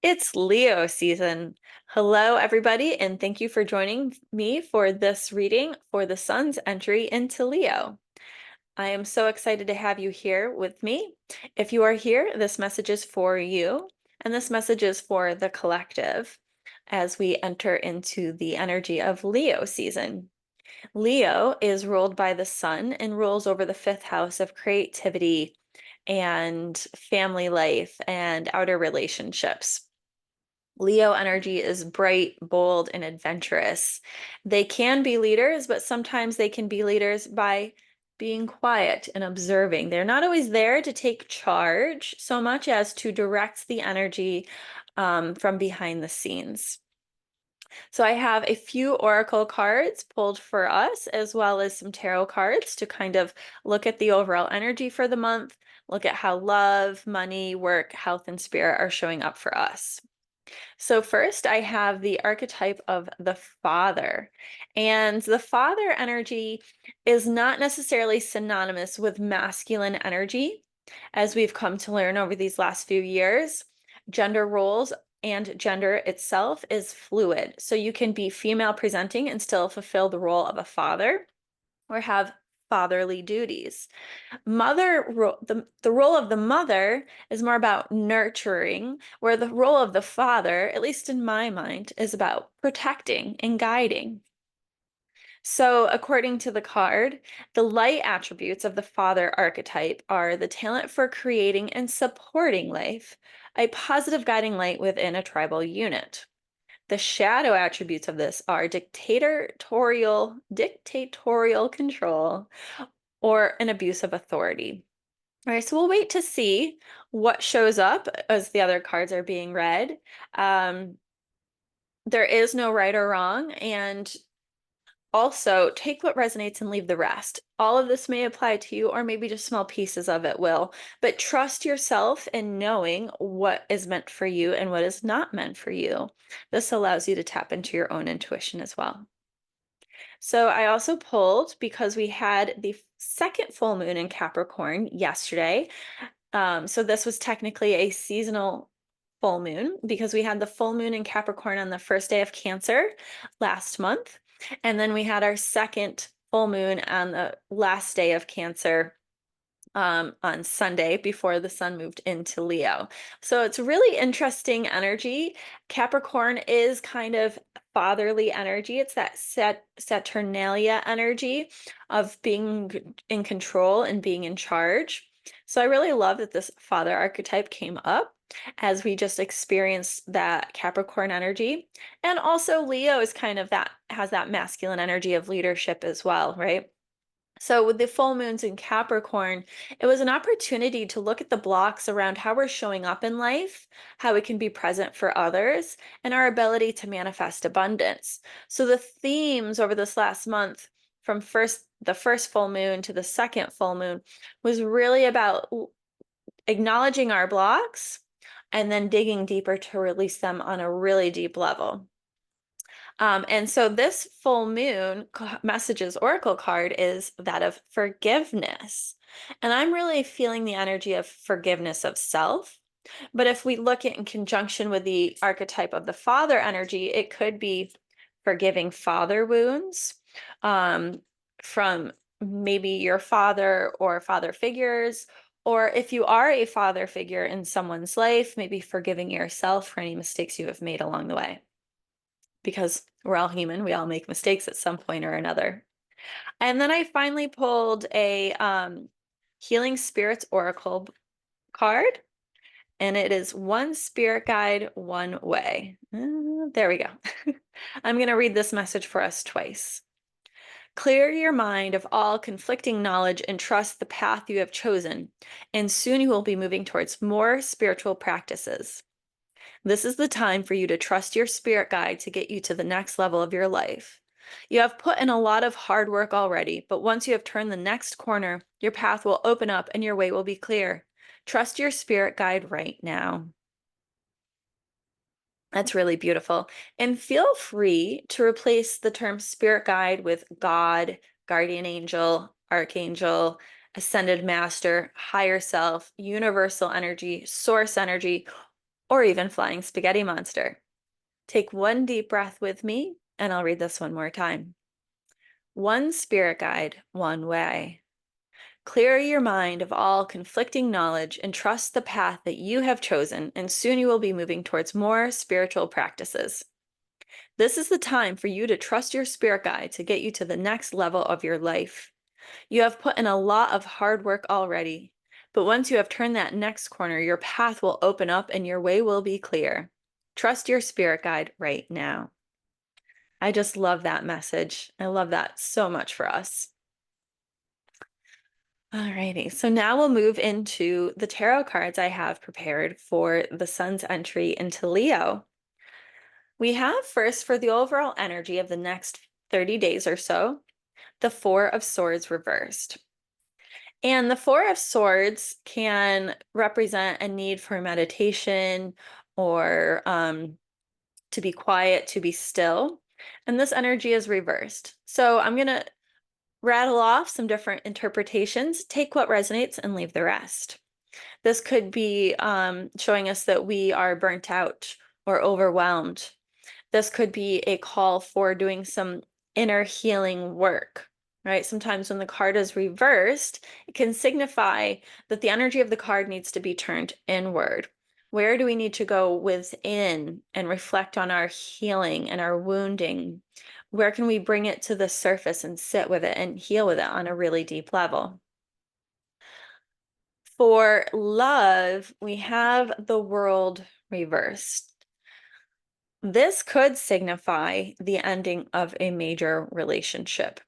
It's Leo season. Hello, everybody, and thank you for joining me for this reading for the sun's entry into Leo. I am so excited to have you here with me. If you are here, this message is for you, and this message is for the collective as we enter into the energy of Leo season. Leo is ruled by the sun and rules over the fifth house of creativity and family life and outer relationships. Leo energy is bright, bold, and adventurous. They can be leaders, but sometimes they can be leaders by being quiet and observing. They're not always there to take charge so much as to direct the energy from behind the scenes. So I have a few oracle cards pulled for us, as well as some tarot cards to kind of look at the overall energy for the month, look at how love, money, work, health, and spirit are showing up for us. So first I have the archetype of the father. And the father energy is not necessarily synonymous with masculine energy, as we've come to learn over these last few years. Gender roles and gender itself is fluid. So you can be female presenting and still fulfill the role of a father or have fatherly duties. The role of the mother is more about nurturing, where the role of the father, at least in my mind, is about protecting and guiding. So, according to the card, the light attributes of the father archetype are the talent for creating and supporting life, a positive guiding light within a tribal unit. The shadow attributes of this are dictatorial control, or an abuse of authority. All right, so we'll wait to see what shows up as the other cards are being read. There is no right or wrong, and also take what resonates and leave the rest. All of this may apply to you, or maybe just small pieces of it will, but trust yourself in knowing what is meant for you and what is not meant for you. This allows you to tap into your own intuition as well. So I also pulled because we had the second full moon in Capricorn yesterday. So this was technically a seasonal full moon because we had the full moon in Capricorn on the first day of Cancer last month. And then we had our second full moon on the last day of Cancer on Sunday before the sun moved into Leo. So it's really interesting energy. Capricorn is kind of fatherly energy. It's that Saturnalia energy of being in control and being in charge. So I really love that this father archetype came up as we just experienced that Capricorn energy. And also Leo is kind of that, has that masculine energy of leadership as well, right? So with the full moons in Capricorn, it was an opportunity to look at the blocks around how we're showing up in life, how we can be present for others, and our ability to manifest abundance. So the themes over this last month, from the first full moon to the second full moon, was really about acknowledging our blocks and then digging deeper to release them on a really deep level. And so this full moon messages oracle card is that of forgiveness. And I'm really feeling the energy of forgiveness of self. But if we look at in conjunction with the archetype of the father energy, it could be forgiving father wounds from maybe your father or father figures. Or if you are a father figure in someone's life, maybe forgiving yourself for any mistakes you have made along the way, because we're all human. We all make mistakes at some point or another. And then I finally pulled a Healing Spirits Oracle card, and it is one spirit guide, one way. There we go. I'm going to read this message for us twice. Clear your mind of all conflicting knowledge and trust the path you have chosen, and soon you will be moving towards more spiritual practices. This is the time for you to trust your spirit guide to get you to the next level of your life. You have put in a lot of hard work already, but once you have turned the next corner, your path will open up and your way will be clear. Trust your spirit guide right now. That's really beautiful. And feel free to replace the term spirit guide with God, guardian angel, archangel, ascended master, higher self, universal energy, source energy, or even flying spaghetti monster. Take one deep breath with me, and I'll read this one more time. One spirit guide, one way. Clear your mind of all conflicting knowledge and trust the path that you have chosen, and soon you will be moving towards more spiritual practices. This is the time for you to trust your spirit guide to get you to the next level of your life. You have put in a lot of hard work already, but once you have turned that next corner, your path will open up and your way will be clear. Trust your spirit guide right now. I just love that message. I love that so much for us. Alrighty, so now we'll move into the tarot cards I have prepared for the sun's entry into Leo. We have first, for the overall energy of the next 30 days or so, the Four of Swords reversed. And the Four of Swords can represent a need for meditation or to be quiet, to be still. And this energy is reversed. So I'm going to rattle off some different interpretations, take what resonates and leave the rest. This could be showing us that we are burnt out or overwhelmed. This could be a call for doing some inner healing work, right? Sometimes when the card is reversed, it can signify that the energy of the card needs to be turned inward. Where do we need to go within and reflect on our healing and our wounding? Where can we bring it to the surface and sit with it and heal with it on a really deep level? For love, we have the World reversed. This could signify the ending of a major relationship.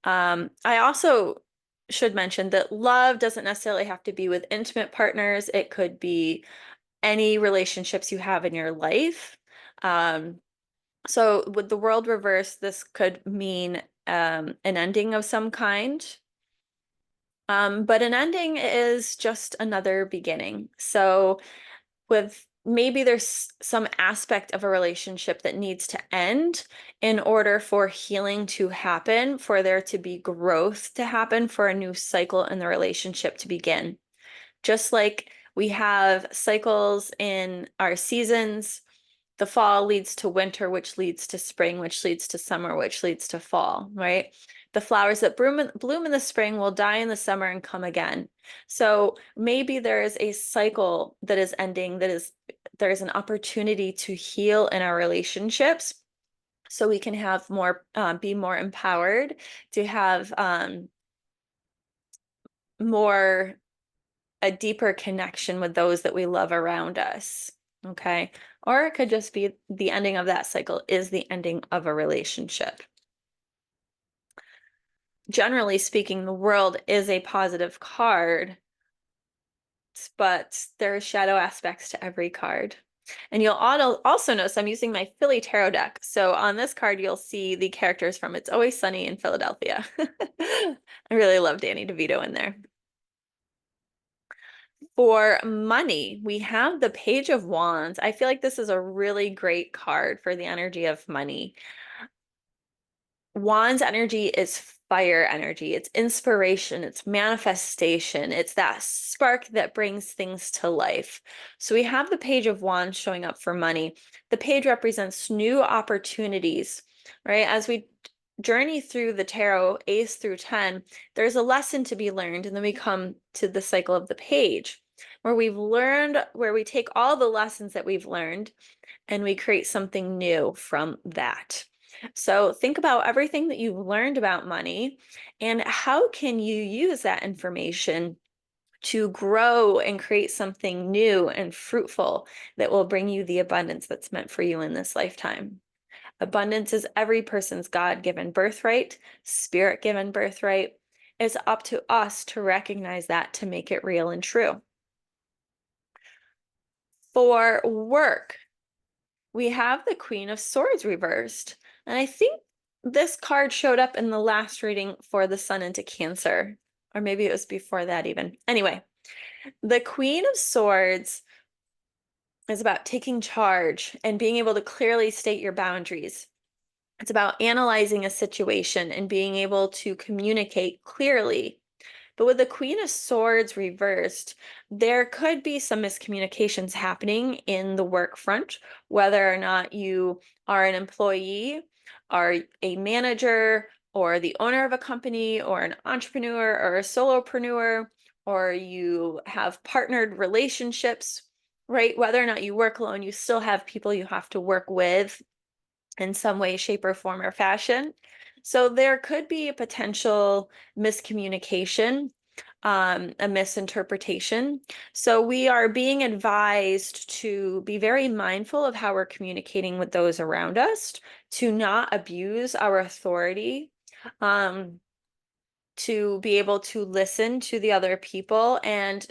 I also should mention that love doesn't necessarily have to be with intimate partners. It could be any relationships you have in your life. So with the World reversed, this could mean an ending of some kind. But an ending is just another beginning. So with maybe there's some aspect of a relationship that needs to end in order for healing to happen, for there to be growth to happen, for a new cycle in the relationship to begin. Just like we have cycles in our seasons, the fall leads to winter, which leads to spring, which leads to summer, which leads to fall, right? The flowers that bloom in the spring will die in the summer and come again. So maybe there is a cycle that is ending, there is an opportunity to heal in our relationships so we can have more, be more empowered, to have more, a deeper connection with those that we love around us. Okay. Or it could just be the ending of that cycle is the ending of a relationship. Generally speaking, the World is a positive card, but there are shadow aspects to every card. And you'll also notice I'm using my Philly tarot deck. So on this card, you'll see the characters from It's Always Sunny in Philadelphia. I really love Danny DeVito in there. For money, we have the Page of Wands. I feel like this is a really great card for the energy of money. Wands energy is fire energy. It's inspiration, it's manifestation, it's that spark that brings things to life. So we have the Page of Wands showing up for money. The page represents new opportunities, right? As we journey through the tarot, Ace through 10, there's a lesson to be learned, and then we come to the cycle of the page, where we take all the lessons that we've learned and we create something new from that. So think about everything that you've learned about money and how can you use that information to grow and create something new and fruitful that will bring you the abundance that's meant for you in this lifetime. Abundance is every person's God-given birthright, spirit-given birthright. It's up to us to recognize that, to make it real and true. For work, we have the Queen of Swords reversed. And I think this card showed up in the last reading for the Sun into Cancer, or maybe it was before that even. Anyway, the Queen of Swords is about taking charge and being able to clearly state your boundaries. It's about analyzing a situation and being able to communicate clearly But with the Queen of Swords reversed, there could be some miscommunications happening in the work front, whether or not you are an employee, are a manager, or the owner of a company, or an entrepreneur, or a solopreneur, or you have partnered relationships, right? Whether or not you work alone, you still have people you have to work with in some way, shape, or form or fashion. So there could be a potential miscommunication, a misinterpretation. So we are being advised to be very mindful of how we're communicating with those around us, to not abuse our authority. To be able to listen to the other people and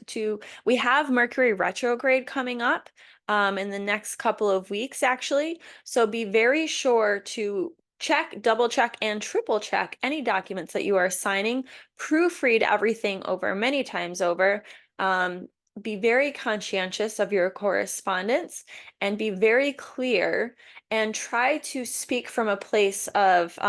we have Mercury retrograde coming up in the next couple of weeks, actually. So be very sure to check, double check, and triple check any documents that you are signing. Proofread everything over many times over. Um, be very conscientious of your correspondence and be very clear and try to speak from a place of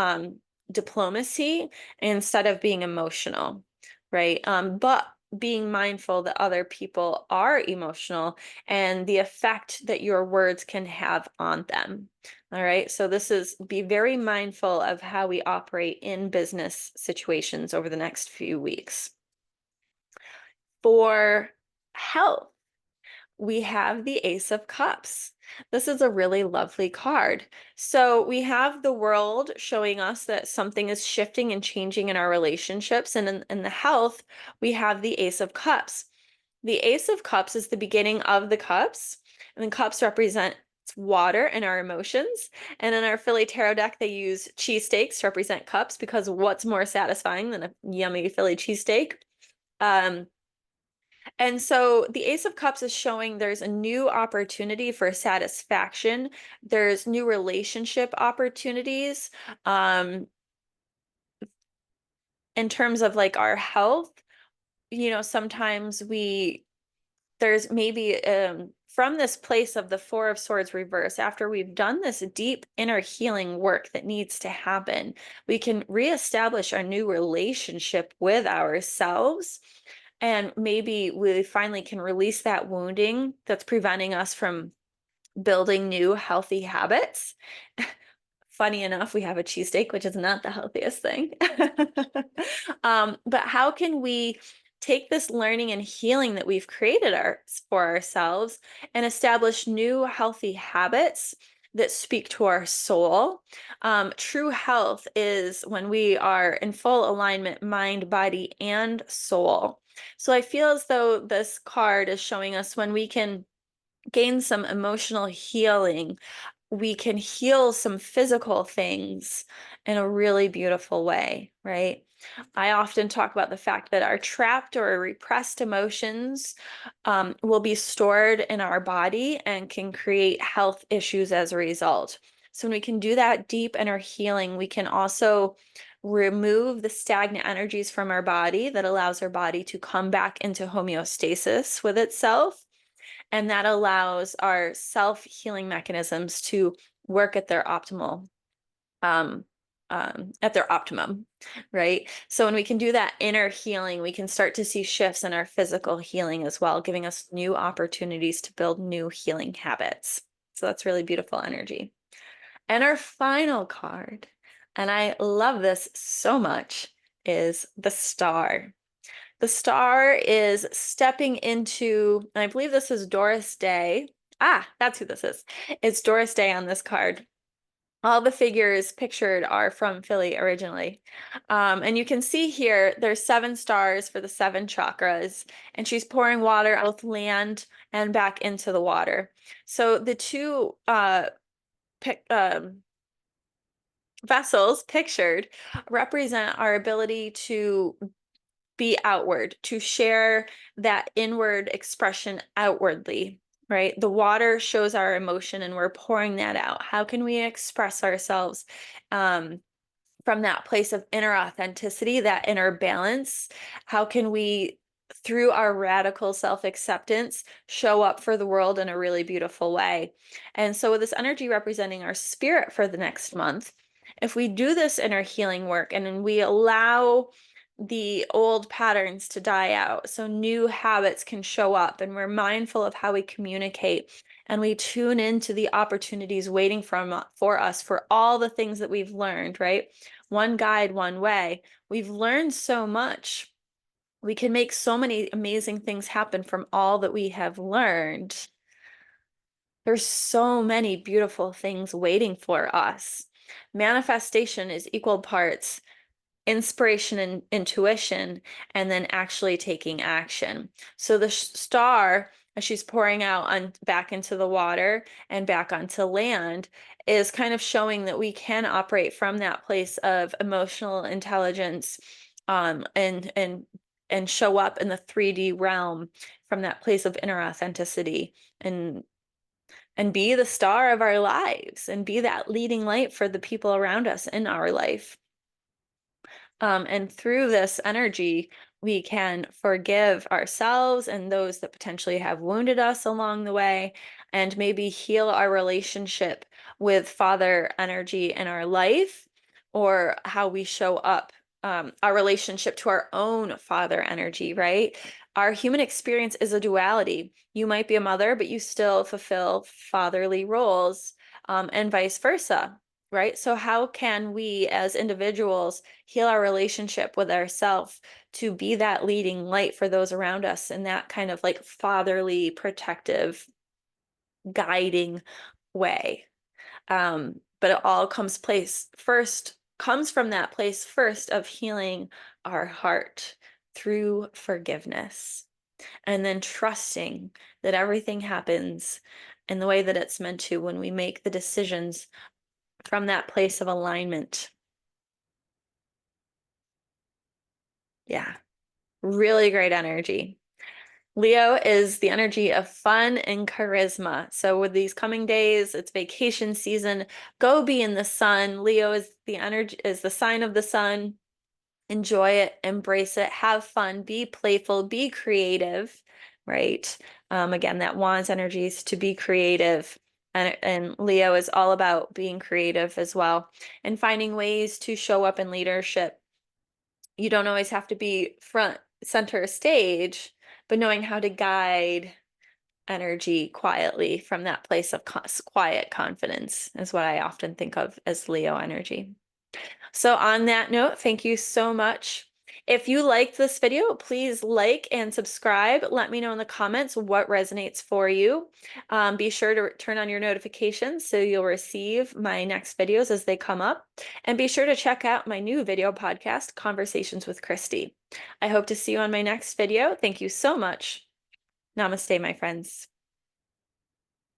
diplomacy instead of being emotional, right? But being mindful that other people are emotional and the effect that your words can have on them. All right. So this is be very mindful of how we operate in business situations over the next few weeks. For health, we have the Ace of Cups. This is a really lovely card. So we have the world showing us that something is shifting and changing in our relationships. And in the health, we have the Ace of Cups. The Ace of Cups is the beginning of the cups, and the cups represent water and our emotions. And in our Philly Tarot deck, they use cheesesteaks to represent cups because what's more satisfying than a yummy Philly cheesesteak? Um, and so the Ace of Cups is showing there's a new opportunity for satisfaction. There's new relationship opportunities. In terms of like our health, sometimes there's maybe from this place of the Four of Swords reverse, after we've done this deep inner healing work that needs to happen, we can reestablish a new relationship with ourselves. And maybe we finally can release that wounding that's preventing us from building new healthy habits. Funny enough, we have a cheesesteak, which is not the healthiest thing. But how can we take this learning and healing that we've created for ourselves and establish new healthy habits that speak to our soul? True health is when we are in full alignment, mind, body, and soul. So I feel as though this card is showing us when we can gain some emotional healing, we can heal some physical things in a really beautiful way, right? I often talk about the fact that our trapped or repressed emotions will be stored in our body and can create health issues as a result. So when we can do that deep inner healing, we can also remove the stagnant energies from our body that allows our body to come back into homeostasis with itself. And that allows our self-healing mechanisms to work at their optimal, um, at their optimum, right? So when we can do that inner healing, we can start to see shifts in our physical healing as well, giving us new opportunities to build new healing habits. So that's really beautiful energy. And our final card, and I love this so much, is the Star. The Star is stepping into, and I believe this is Doris Day. Ah, that's who this is. It's Doris Day on this card. All the figures pictured are from Philly originally. And you can see here, there's 7 stars for the 7 chakras, and she's pouring water out of land and back into the water. So the two vessels pictured represent our ability to be outward, to share that inward expression outwardly, right? The water shows our emotion and we're pouring that out. How can we express ourselves from that place of inner authenticity, that inner balance? How can we, through our radical self-acceptance, show up for the world in a really beautiful way? And so with this energy representing our spirit for the next month, if we do this inner healing work and then we allow the old patterns to die out so new habits can show up, and we're mindful of how we communicate, and we tune into the opportunities waiting for us for all the things that we've learned, right? One guide, one way. We've learned so much. We can make so many amazing things happen from all that we have learned. There's so many beautiful things waiting for us. Manifestation is equal parts inspiration and intuition, and then actually taking action. So the star, as she's pouring out on back into the water and back onto land, is kind of showing that we can operate from that place of emotional intelligence, and show up in the 3D realm from that place of inner authenticity, and be the star of our lives and be that leading light for the people around us in our life. And through this energy, we can forgive ourselves and those that potentially have wounded us along the way, and maybe heal our relationship with Father energy in our life, or how we show up, our relationship to our own Father energy, right? Our human experience is a duality. You might be a mother, but you still fulfill fatherly roles, and vice versa, right? So, how can we as individuals heal our relationship with ourselves to be that leading light for those around us in that kind of like fatherly, protective, guiding way? But it all comes from that place first of healing our heart through forgiveness, and then trusting that everything happens in the way that it's meant to when we make the decisions from that place of alignment. Yeah, really great energy. Leo is the energy of fun and charisma. So with these coming days, it's vacation season. Go be in the sun. Leo is the energy, is the sign of the sun. Enjoy it, embrace it, have fun, be playful, be creative, right? Again, that Wands energy is to be creative. And Leo is all about being creative as well, and finding ways to show up in leadership. You don't always have to be front, center stage, but knowing how to guide energy quietly from that place of quiet confidence is what I often think of as Leo energy. So on that note, thank you so much. If you liked this video, please like and subscribe. Let me know in the comments what resonates for you. Be sure to turn on your notifications so you'll receive my next videos as they come up. And be sure to check out my new video podcast, Conversations with Christie. I hope to see you on my next video. Thank you so much. Namaste, my friends.